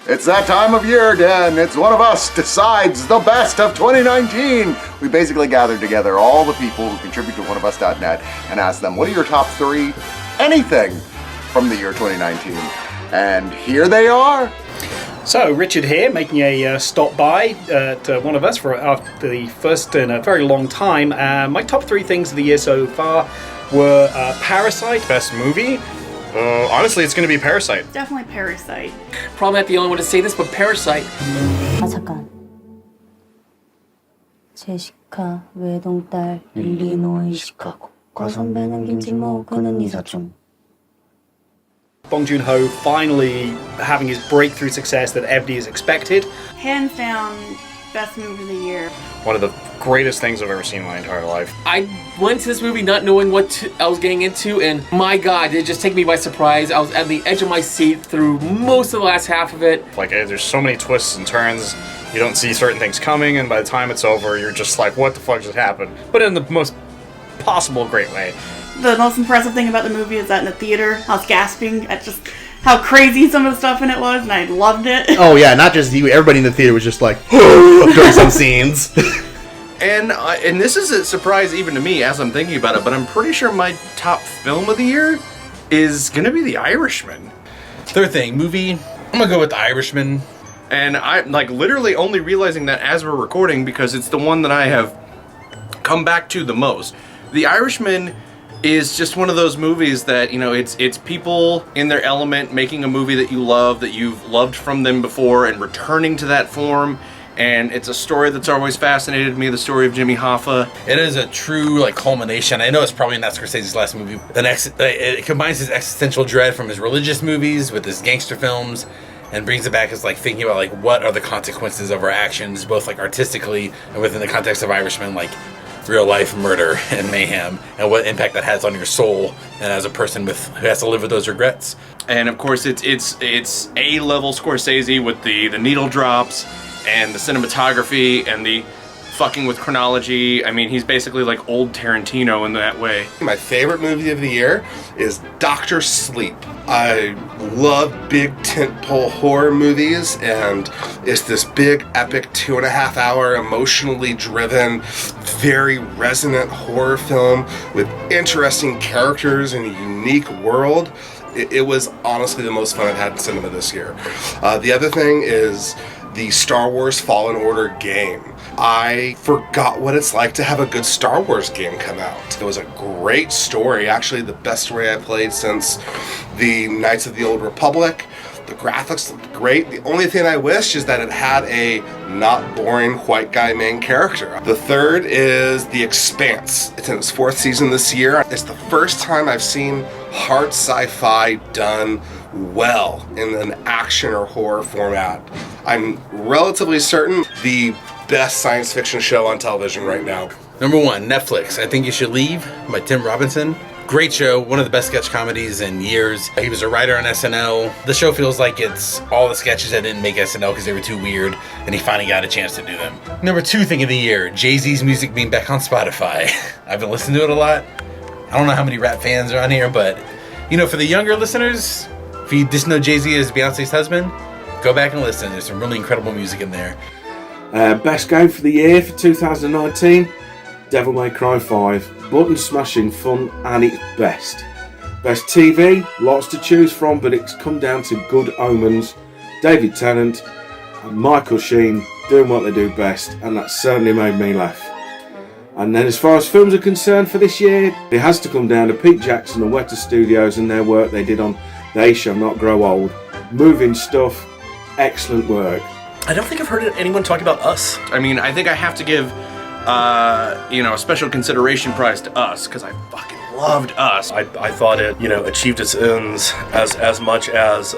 It's that time of year again. It's One of Us decides the best of 2019. We basically gathered together all the people who contribute to Oneofus.net and asked them, what are your top 3 anything from the year 2019? And here they are. So, Richard here, making a stop by at One of Us for the first in a very long time. My top 3 things of the year so far were Parasite. Best movie? Honestly, it's going to be Parasite. Definitely Parasite. Probably not the only one to say this, but Parasite. 아 잠깐. 제시카 외동딸 일리노이 시카고 과선배는 김치모 그는 이사촌. Bong Joon-ho finally having his breakthrough success that everybody has expected. Hands down, best movie of the year. One of the greatest things I've ever seen in my entire life. I went to this movie not knowing what I was getting into, and my God, it just took me by surprise. I was at the edge of my seat through most of the last half of it. Like, there's so many twists and turns. You don't see certain things coming, and by the time it's over, you're just like, what the fuck just happened? But in the most possible great way. The most impressive thing about the movie is that in the theater, I was gasping at just how crazy some of the stuff in it was, and I loved it. Oh yeah, not just you. Everybody in the theater was just like, during some scenes. And this is a surprise even to me as I'm thinking about it, but I'm pretty sure my top film of the year is gonna be The Irishman. Third thing, movie, I'm gonna go with The Irishman. And I'm like literally only realizing that as we're recording because it's the one that I have come back to the most. The Irishman is just one of those movies that, you know, it's people in their element making a movie that you love, that you've loved from them before, and returning to that form. And it's a story that's always fascinated me, the story of Jimmy Hoffa. It is a true culmination. I know it's probably not Scorsese's last movie. It combines his existential dread from his religious movies with his gangster films, and brings it back as thinking about what are the consequences of our actions, both artistically and within the context of Irishman, real life murder and mayhem, and what impact that has on your soul and as a person who has to live with those regrets. And of course it's A-level Scorsese with the needle drops and the cinematography and the fucking with chronology. I mean, he's basically like old Tarantino in that way. My favorite movie of the year is Dr. Sleep. I love big tentpole horror movies, and it's this big, epic 2.5 hour, emotionally driven, very resonant horror film with interesting characters and a unique world. It was honestly the most fun I've had in cinema this year. The other thing is the Star Wars Fallen Order game. I forgot what it's like to have a good Star Wars game come out. It was a great story, actually the best story I played since the Knights of the Old Republic. The graphics looked great. The only thing I wish is that it had a not boring white guy main character. The third is The Expanse. It's in its 4th season this year. It's the first time I've seen hard sci-fi done well in an action or horror format. I'm relatively certain the best science fiction show on television right now. Number 1, Netflix, I Think You Should Leave by Tim Robinson. Great show, one of the best sketch comedies in years. He was a writer on SNL. The show feels like it's all the sketches that didn't make SNL because they were too weird, and he finally got a chance to do them. Number 2 thing of the year, Jay-Z's music being back on Spotify. I've been listening to it a lot. I don't know how many rap fans are on here, but for the younger listeners, if you just know Jay-Z as Beyonce's husband, go back and listen. There's some really incredible music in there. Best game for the year for 2019, Devil May Cry 5. Button smashing fun and its best. Best TV, lots to choose from, but it's come down to Good Omens, David Tennant and Michael Sheen doing what they do best, and that certainly made me laugh. And then as far as films are concerned for this year, it has to come down to Pete Jackson and Weta Studios and their work they did on They Shall Not Grow Old. Moving stuff, excellent work. I don't think I've heard anyone talk about Us. I mean, I think I have to give, a special consideration prize to Us, because I fucking loved Us. I thought it, achieved its ends as much as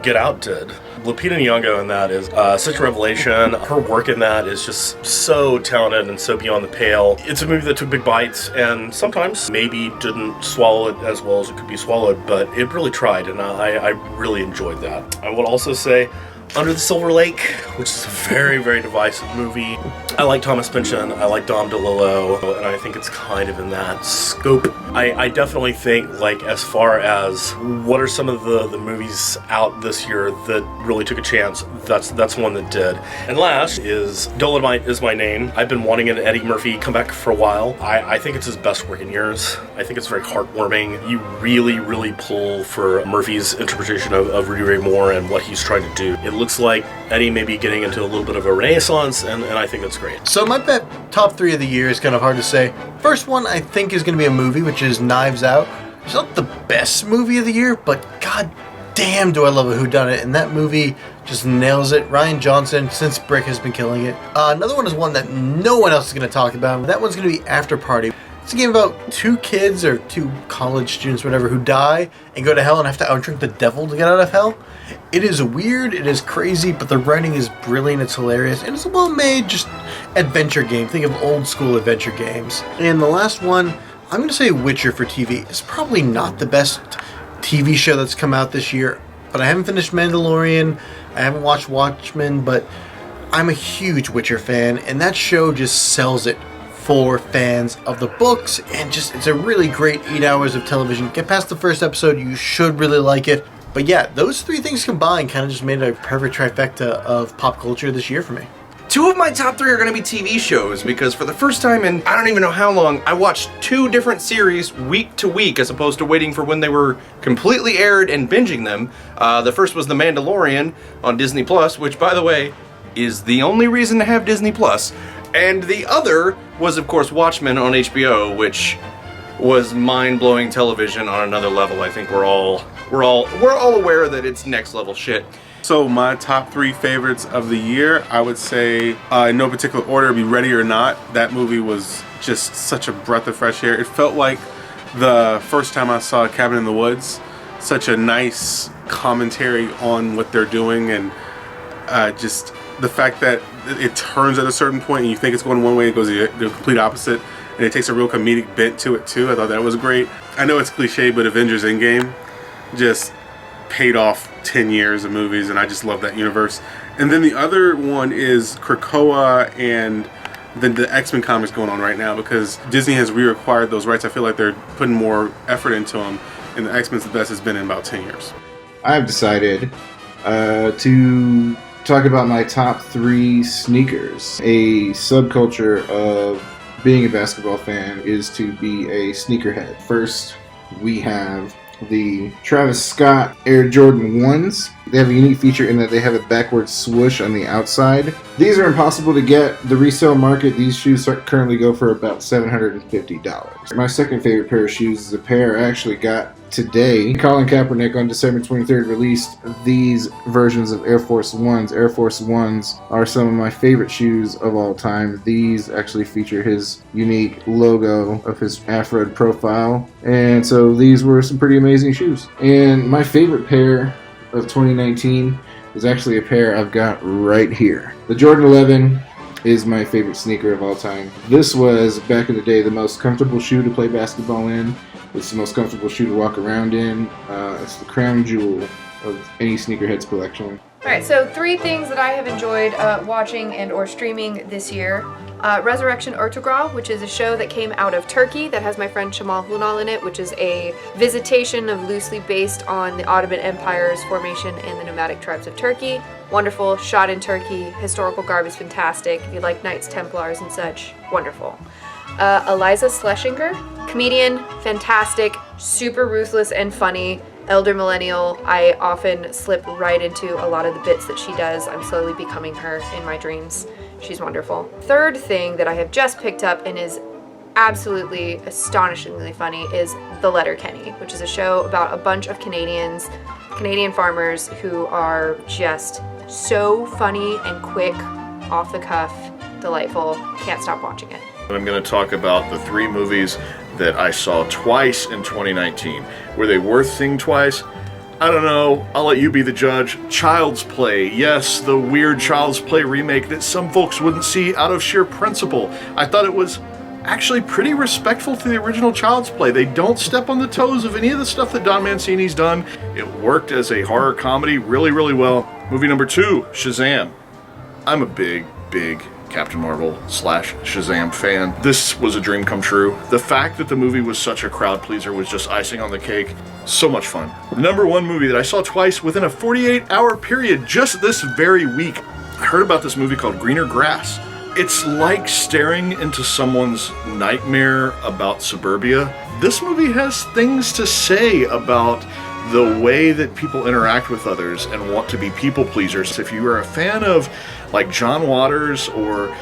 Get Out did. Lupita Nyong'o in that is such a revelation. Her work in that is just so talented and so beyond the pale. It's a movie that took big bites and sometimes maybe didn't swallow it as well as it could be swallowed, but it really tried, and I really enjoyed that. I will also say Under the Silver Lake, which is a very, very divisive movie. I like Thomas Pynchon, I like Dom DeLillo, and I think it's kind of in that scope. I definitely think, like, as far as what are some of the movies out this year that really took a chance, that's one that did. And last is Dolomite Is My Name. I've been wanting an Eddie Murphy comeback for a while. I think it's his best work in years. I think it's very heartwarming. You really, really pull for Murphy's interpretation of Rudy Ray Moore and what he's trying to do. It looks like Eddie may be getting into a little bit of a renaissance, and I think that's great. So my top 3 of the year is kind of hard to say. First one I think is going to be a movie, which is Knives Out. It's not the best movie of the year, but god damn do I love a whodunit, and that movie just nails it. Rian Johnson, since Brick, has been killing it. Another one is one that no one else is going to talk about. That one's going to be After Party. It's a game about 2 kids, or 2 college students, whatever, who die and go to hell and have to outdrink the devil to get out of hell. It is weird, it is crazy, but the writing is brilliant, it's hilarious, and it's a well-made, just adventure game. Think of old school adventure games. And the last one, I'm going to say Witcher for TV. It's probably not the best TV show that's come out this year, but I haven't finished Mandalorian, I haven't watched Watchmen, but I'm a huge Witcher fan, and that show just sells it for fans of the books, and just it's a really great 8 hours of television. Get past the first episode, you should really like it. But yeah, those 3 things combined kind of just made it a perfect trifecta of pop culture this year for me. 2 of my top 3 are going to be TV shows, because for the first time in I don't even know how long, I watched 2 different series week to week as opposed to waiting for when they were completely aired and binging them. The first was The Mandalorian on Disney Plus, which, by the way, is the only reason to have Disney Plus. And the other was, of course, Watchmen on HBO, which was mind-blowing television on another level. I think we're all aware that it's next level shit. So my top 3 favorites of the year, I would say, in no particular order, be Ready or Not. That movie was just such a breath of fresh air. It felt like the first time I saw Cabin in the Woods. Such a nice commentary on what they're doing, and just the fact that it turns at a certain point and you think it's going one way, it goes the complete opposite, and it takes a real comedic bent to it too. I thought that was great. I know it's cliche, but Avengers Endgame just paid off 10 years of movies, and I just love that universe. And then the other one is Krakoa and the X-Men comics going on right now, because Disney has reacquired those rights. I feel like they're putting more effort into them, and the X-Men's the best it's been in about 10 years. I've decided to talk about my top 3 sneakers. A subculture of being a basketball fan is to be a sneakerhead. First, we have the Travis Scott Air Jordan 1s. They have a unique feature in that they have a backward swoosh on the outside. These are impossible to get. The resale market, these shoes currently go for about $750. My second favorite pair of shoes is a pair I actually got today. Colin Kaepernick on December 23rd released these versions of Air Force Ones. Air Force Ones are some of my favorite shoes of all time. These actually feature his unique logo of his Afro profile, and so these were some pretty amazing shoes. And my favorite pair of 2019 is actually a pair I've got right here. The Jordan 11 is my favorite sneaker of all time. This was, back in the day, the most comfortable shoe to play basketball in. It's the most comfortable shoe to walk around in. It's the crown jewel of any sneakerhead's collection. Alright, so 3 things that I have enjoyed watching and or streaming this year. Resurrection Ertugrul, which is a show that came out of Turkey that has my friend Shamal Hunal in it, which is a visitation of loosely based on the Ottoman Empire's formation in the nomadic tribes of Turkey. Wonderful, shot in Turkey, historical garb is fantastic. If you like Knights Templars and such, wonderful. Eliza Schlesinger, comedian, fantastic, super ruthless and funny, elder millennial. I often slip right into a lot of the bits that she does. I'm slowly becoming her in my dreams. She's wonderful. Third thing that I have just picked up and is absolutely astonishingly funny is The Letterkenny, which is a show about a bunch of Canadian farmers who are just so funny and quick, off the cuff, delightful. Can't stop watching it. I'm going to talk about the 3 movies that I saw twice in 2019. Were they worth seeing twice? I don't know. I'll let you be the judge. Child's Play. Yes, the weird Child's Play remake that some folks wouldn't see out of sheer principle. I thought it was actually pretty respectful to the original Child's Play. They don't step on the toes of any of the stuff that Don Mancini's done. It worked as a horror comedy really, really well. Movie number 2, Shazam. I'm a big Captain Marvel / Shazam fan. This was a dream come true. The fact that the movie was such a crowd pleaser was just icing on the cake. So much fun. The number one movie that I saw twice within a 48-hour period just this very week. I heard about this movie called Greener Grass. It's like staring into someone's nightmare about suburbia. This movie has things to say about the way that people interact with others and want to be people pleasers. If you are a fan of like John Waters or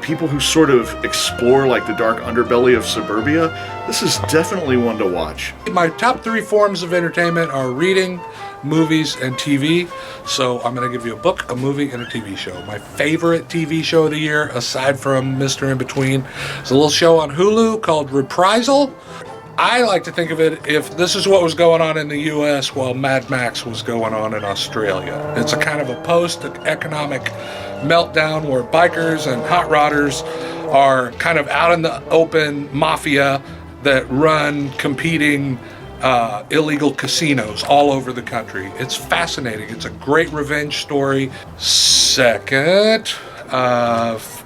people who sort of explore like the dark underbelly of suburbia, this is definitely one to watch. My top 3 forms of entertainment are reading, movies, and TV. So I'm going to give you a book, a movie, and a TV show. My favorite TV show of the year, aside from Mr. In Between, is a little show on Hulu called Reprisal. I like to think of it if this is what was going on in the US while Mad Max was going on in Australia. It's a kind of a post-economic meltdown where bikers and hot rodders are kind of out in the open mafia that run competing illegal casinos all over the country. It's fascinating. It's a great revenge story. Second,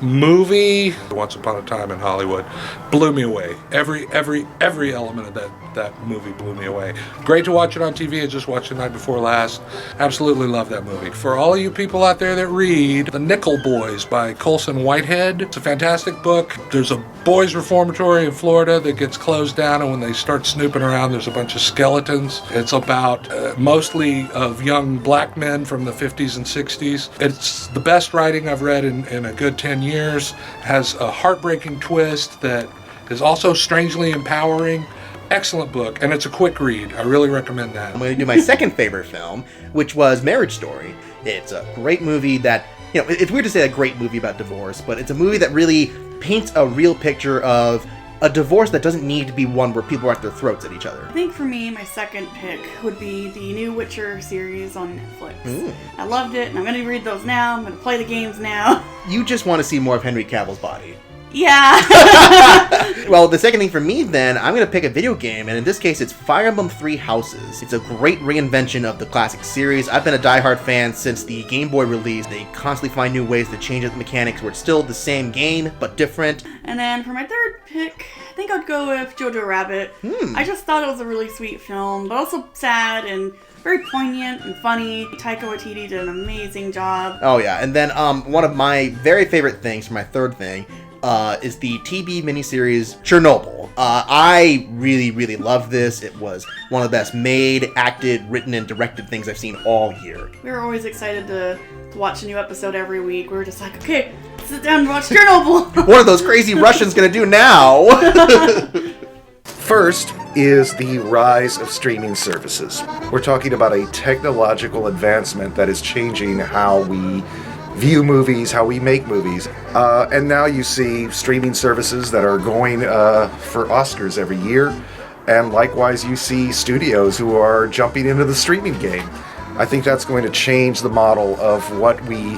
movie, Once Upon a Time in Hollywood, blew me away. Every element of that movie blew me away. Great to watch it on TV. I just watched it the night before last. Absolutely love that movie. For all of you people out there that read, The Nickel Boys by Colson Whitehead. It's a fantastic book. There's a boys' reformatory in Florida that gets closed down, and when they start snooping around, there's a bunch of skeletons. It's about mostly of young black men from the 50s and 60s. It's the best writing I've read in a good 10 years. Has a heartbreaking twist that is also strangely empowering. Excellent book, and it's a quick read. I really recommend that. I'm going to do my second favorite film, which was Marriage Story. It's a great movie that, it's weird to say a great movie about divorce, but it's a movie that really paints a real picture of a divorce that doesn't need to be one where people are at their throats at each other. I think for me, my second pick would be the new Witcher series on Netflix. I loved it, and I'm going to read those now. I'm going to play the games now. You just want to see more of Henry Cavill's body. Yeah. Well, the second thing for me, then, I'm going to pick a video game, and in this case, it's Fire Emblem Three Houses. It's a great reinvention of the classic series. I've been a diehard fan since the Game Boy release. They constantly find new ways to change the mechanics where it's still the same game, but different. And then for my third pick, I think I'd go with Jojo Rabbit. I just thought it was a really sweet film, but also sad and very poignant and funny. Taika Waititi did an amazing job. Oh, yeah. And then one of my very favorite things for my third thing is the TV miniseries Chernobyl. I really, really love this. It was one of the best made, acted, written, and directed things I've seen all year. We were always excited to watch a new episode every week. We were just like, okay, sit down and watch Chernobyl. What are those crazy Russians gonna do now? First is the rise of streaming services. We're talking about a technological advancement that is changing how we view movies, how we make movies. And now you see streaming services that are going for Oscars every year. And likewise, you see studios who are jumping into the streaming game. I think that's going to change the model of what we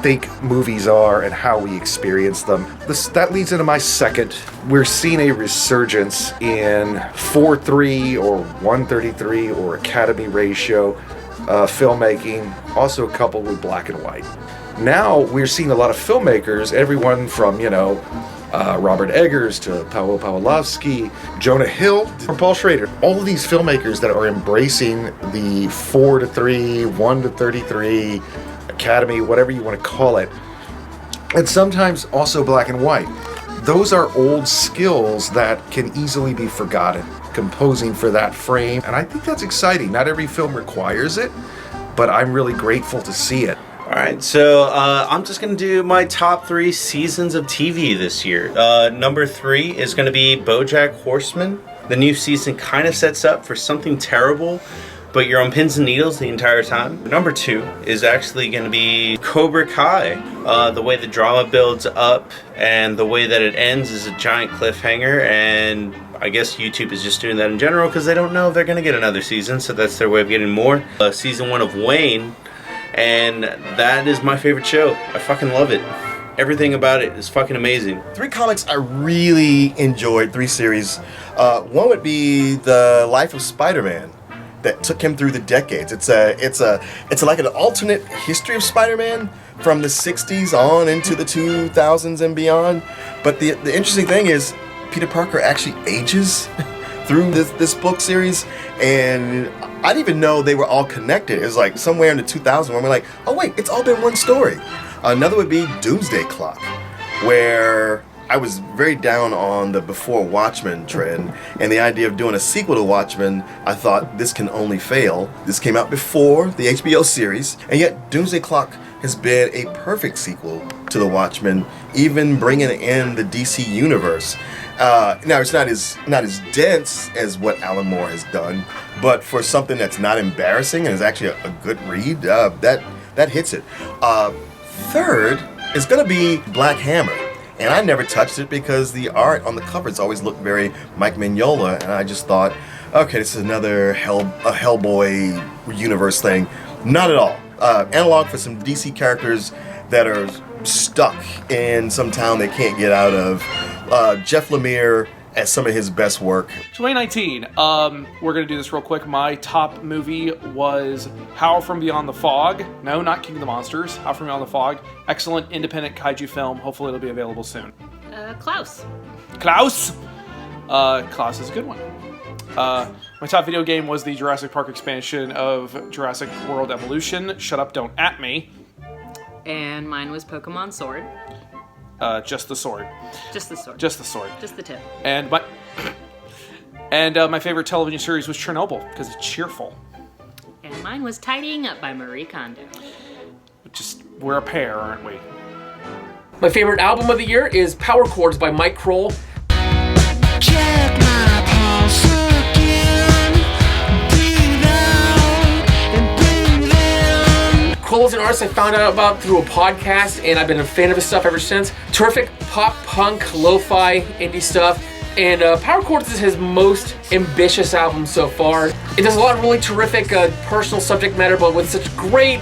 think movies are and how we experience them. That leads into my second. We're seeing a resurgence in 4:3 or 1:33 or Academy ratio filmmaking, also coupled with black and white. Now we're seeing a lot of filmmakers, everyone from, Robert Eggers to Paweł Pawlowski, Jonah Hill, or Paul Schrader. All of these filmmakers that are embracing the 4:3, 1:33, Academy, whatever you want to call it, and sometimes also black and white. Those are old skills that can easily be forgotten, composing for that frame, and I think that's exciting. Not every film requires it, but I'm really grateful to see it. Alright, so I'm just going to do my top 3 seasons of TV this year. Number 3 is going to be BoJack Horseman. The new season kind of sets up for something terrible, but you're on pins and needles the entire time. Number 2 is actually going to be Cobra Kai. The way the drama builds up and the way that it ends is a giant cliffhanger, and I guess YouTube is just doing that in general because they don't know if they're going to get another season, so that's their way of getting more. Season 1 of Wayne, and that is my favorite show. I fucking love it. Everything about it is fucking amazing. 3 comics I really enjoyed, 3 series. One would be The Life of Spider-Man that took him through the decades. It's like an alternate history of Spider-Man, from the 60s on into the 2000s and beyond. But the interesting thing is Peter Parker actually ages through this book series, and I didn't even know they were all connected. It was like somewhere in the 2000s when we're like, oh wait, it's all been one story. Another would be Doomsday Clock, where I was very down on the before Watchmen trend, and the idea of doing a sequel to Watchmen, I thought this can only fail. This came out before the HBO series, and yet Doomsday Clock has been a perfect sequel to the Watchmen, even bringing in the DC universe. Now it's not as dense as what Alan Moore has done, but for something that's not embarrassing and is actually a good read, that hits it. Third is going to be Black Hammer. And I never touched it because the art on the covers always looked very Mike Mignola, and I just thought, okay, this is another Hellboy universe thing. Not at all. Analog for some DC characters that are stuck in some town they can't get out of. Jeff Lemire as some of his best work. 2019. We're gonna do this real quick. My top movie was Howl from Beyond the Fog. No, not King of the Monsters. Howl from Beyond the Fog. Excellent independent kaiju film. Hopefully it'll be available soon. Klaus. Klaus. Klaus is a good one. My top video game was the Jurassic Park expansion of Jurassic World Evolution. Shut Up, Don't At Me. And mine was Pokemon Sword. Just the sword. Just the sword. Just the sword. Just the tip. And my favorite television series was Chernobyl because it's cheerful. And mine was Tidying Up by Marie Kondo. We're a pair, aren't we? My favorite album of the year is Power Chords by Mike Kroll. Check my pulse again. Breathe out and breathe in. Kroll is an artist I found out about through a podcast, and I've been a fan of his stuff ever since. Terrific pop, punk, lo-fi, indie stuff. And Power Chords is his most ambitious album so far. It does a lot of really terrific personal subject matter, but with such great,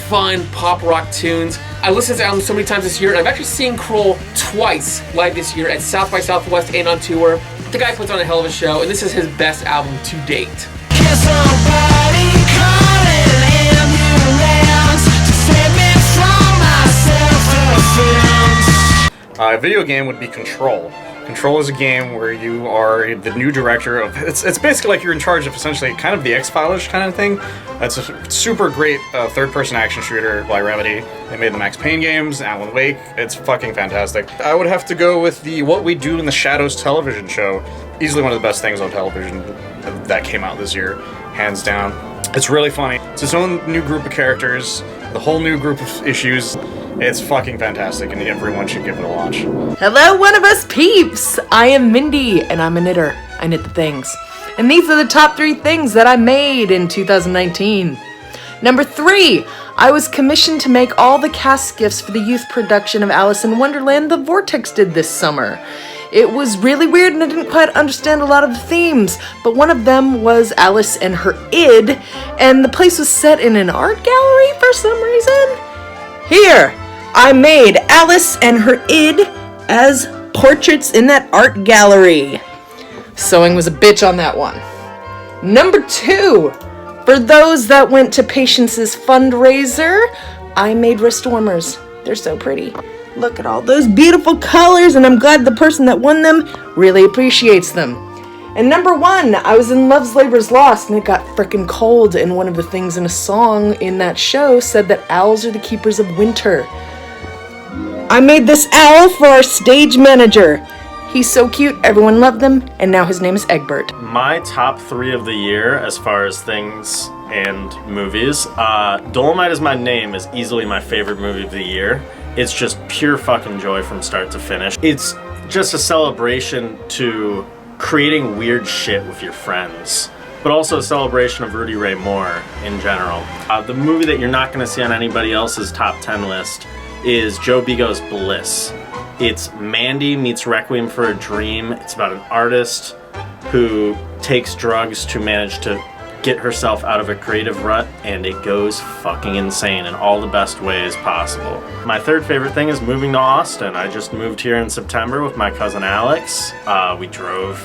fun pop rock tunes. I listened to this album so many times this year, and I've actually seen Kroll twice live this year at South by Southwest and on tour. The guy puts on a hell of a show, and this is his best album to date. Video game would be Control. Control is a game where you are the new director of... It's basically like you're in charge of essentially kind of the X-Files kind of thing. It's a super great third-person action shooter by Remedy. They made the Max Payne games, Alan Wake. It's fucking fantastic. I would have to go with the What We Do in the Shadows television show. Easily one of the best things on television that came out this year, hands down. It's really funny. It's its own new group of characters, the whole new group of issues. It's fucking fantastic, and everyone should give it a watch. Hello, one of us peeps! I am Mindy, and I'm a knitter. I knit the things. And these are the top 3 things that I made in 2019. Number 3, I was commissioned to make all the cast gifts for the youth production of Alice in Wonderland The Vortex did this summer. It was really weird and I didn't quite understand a lot of the themes, but one of them was Alice and her id, and the place was set in an art gallery for some reason. Here, I made Alice and her id as portraits in that art gallery. Sewing was a bitch on that one. Number 2, for those that went to Patience's fundraiser, I made wrist warmers. They're so pretty. Look at all those beautiful colors, and I'm glad the person that won them really appreciates them. And number 1, I was in Love's Labor's Lost, and it got frickin' cold, and one of the things in a song in that show said that owls are the keepers of winter. I made this owl for our stage manager. He's so cute, everyone loved him, and now his name is Egbert. My top 3 of the year, as far as things and movies, Dolomite Is My Name is easily my favorite movie of the year. It's just pure fucking joy from start to finish. It's just a celebration to creating weird shit with your friends, but also a celebration of Rudy Ray Moore in general. The movie that you're not gonna see on anybody else's top 10 list is Joe Bigo's Bliss. It's Mandy meets Requiem for a Dream. It's about an artist who takes drugs to manage to get herself out of a creative rut, and it goes fucking insane in all the best ways possible. My third favorite thing is moving to Austin. I just moved here in September with my cousin Alex. We drove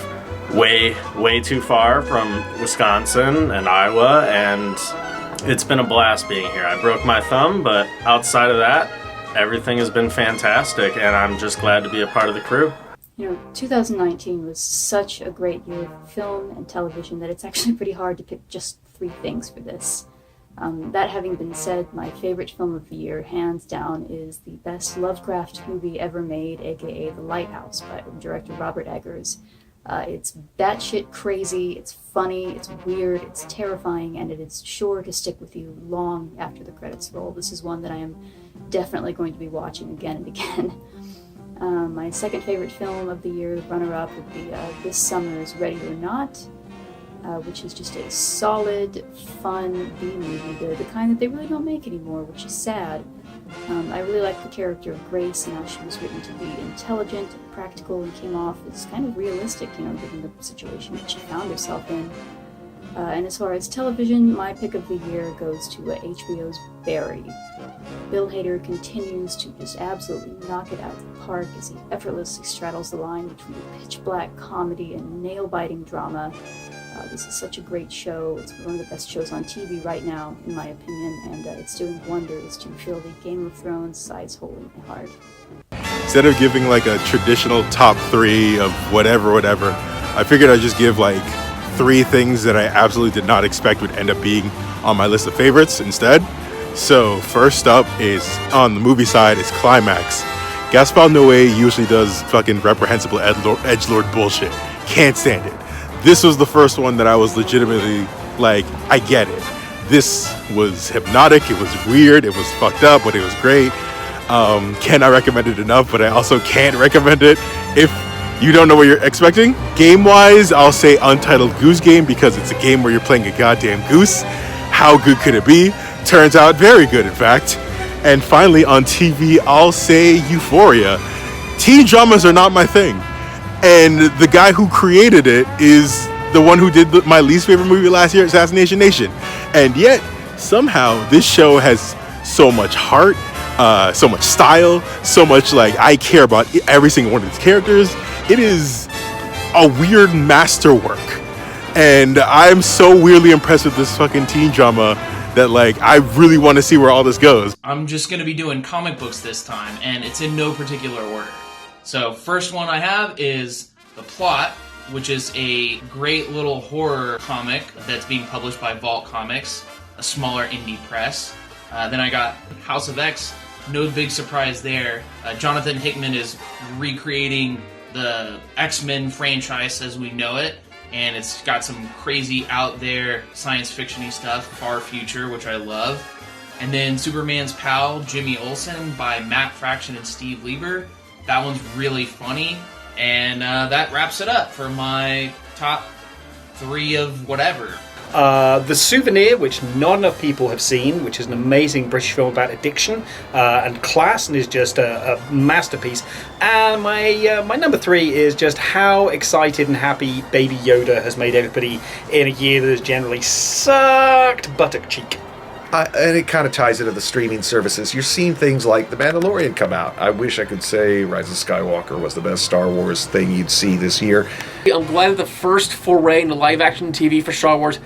way too far from Wisconsin and Iowa, and It's been a blast being here. I broke my thumb, but outside of that, everything has been fantastic, and I'm just glad to be a part of the crew. 2019 was such a great year for film and television that it's actually pretty hard to pick just 3 things for this. That having been said, my favorite film of the year, hands down, is the best Lovecraft movie ever made, aka The Lighthouse, by director Robert Eggers. It's batshit crazy, it's funny, it's weird, it's terrifying, and it is sure to stick with you long after the credits roll. This is one that I am definitely going to be watching again and again. My second favorite film of the year, runner-up, would be this summer's Ready or Not, which is just a solid, fun B-movie, the kind that they really don't make anymore, which is sad. I really like the character of Grace and how she was written to be intelligent and practical and came off as kind of realistic, given the situation that she found herself in. And as far as television, my pick of the year goes to HBO's Barry. Bill Hader continues to just absolutely knock it out of the park as he effortlessly straddles the line between pitch-black comedy and nail-biting drama. This is such a great show. It's one of the best shows on TV right now, in my opinion, and it's doing wonders to fill the Game of Thrones size hole in my heart. Instead of giving like a traditional top 3 of whatever, I figured I'd just give like 3 things that I absolutely did not expect would end up being on my list of favorites instead. So first up is, on the movie side, is Climax. Gaspar Noé usually does fucking reprehensible edgelord bullshit. Can't stand it. This was the first one that I was legitimately like, I get it. This was hypnotic, it was weird, it was fucked up, but it was great. Cannot recommend it enough, but I also can't recommend it if you don't know what you're expecting. Game-wise, I'll say Untitled Goose Game, because it's a game where you're playing a goddamn goose. How good could it be? Turns out very good, in fact. And finally, on TV, I'll say Euphoria. Teen dramas are not my thing. And the guy who created it is the one who did my least favorite movie last year, Assassination Nation. And yet, somehow, this show has so much heart, so much style, so much like I care about every single one of its characters. It is a weird masterwork. And I'm so weirdly impressed with this fucking teen drama that like I really want to see where all this goes. I'm just going to be doing comic books this time, and it's in no particular order. So first one I have is The Plot, which is a great little horror comic that's being published by Vault Comics, a smaller indie press. Then I got House of X. No big surprise there. Jonathan Hickman is recreating the X-Men franchise as we know it, and it's got some crazy out there science fiction-y stuff, far future, which I love. And then Superman's Pal, Jimmy Olsen, by Matt Fraction and Steve Lieber. That one's really funny, and that wraps it up for my top 3 of whatever. The Souvenir, which not enough people have seen, which is an amazing British film about addiction and class, and is just a masterpiece. And my number 3 is just how excited and happy Baby Yoda has made everybody in a year that has generally sucked buttock cheek. And it kind of ties into the streaming services. You're seeing things like The Mandalorian come out. I wish I could say Rise of Skywalker was the best Star Wars thing you'd see this year. I'm glad that the first foray into live-action TV for Star Wars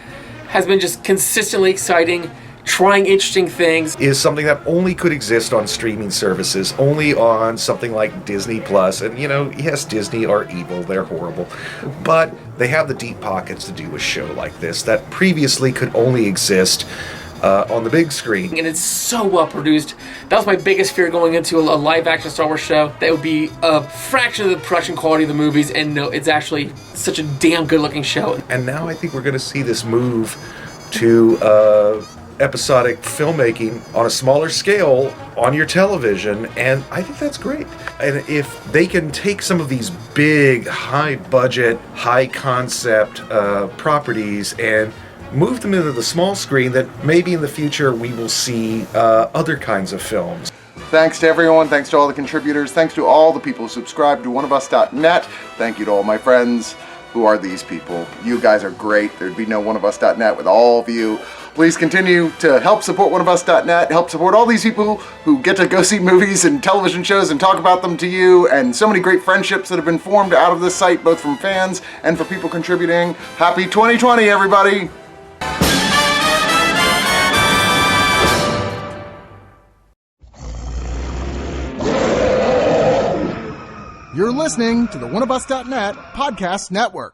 has been just consistently exciting, trying interesting things. Is something that only could exist on streaming services, only on something like Disney Plus. And yes, Disney are evil, they're horrible, but they have the deep pockets to do a show like this that previously could only exist on the big screen. And it's so well produced. That was my biggest fear going into a live action Star Wars show. That would be a fraction of the production quality of the movies, and no, it's actually such a damn good looking show. And now I think we're going to see this move to episodic filmmaking on a smaller scale on your television, and I think that's great. And if they can take some of these big, high budget, high concept properties and move them into the small screen, that maybe in the future we will see other kinds of films. Thanks to everyone, thanks to all the contributors, thanks to all the people who subscribe to Oneofus.net. Thank you to all my friends. Who are these people? You guys are great. There'd be no Oneofus.net with all of you. Please continue to help support Oneofus.net, help support all these people who get to go see movies and television shows and talk about them to you, and so many great friendships that have been formed out of this site, both from fans and for people contributing. Happy 2020, everybody! You're listening to the Oneofus.net podcast network.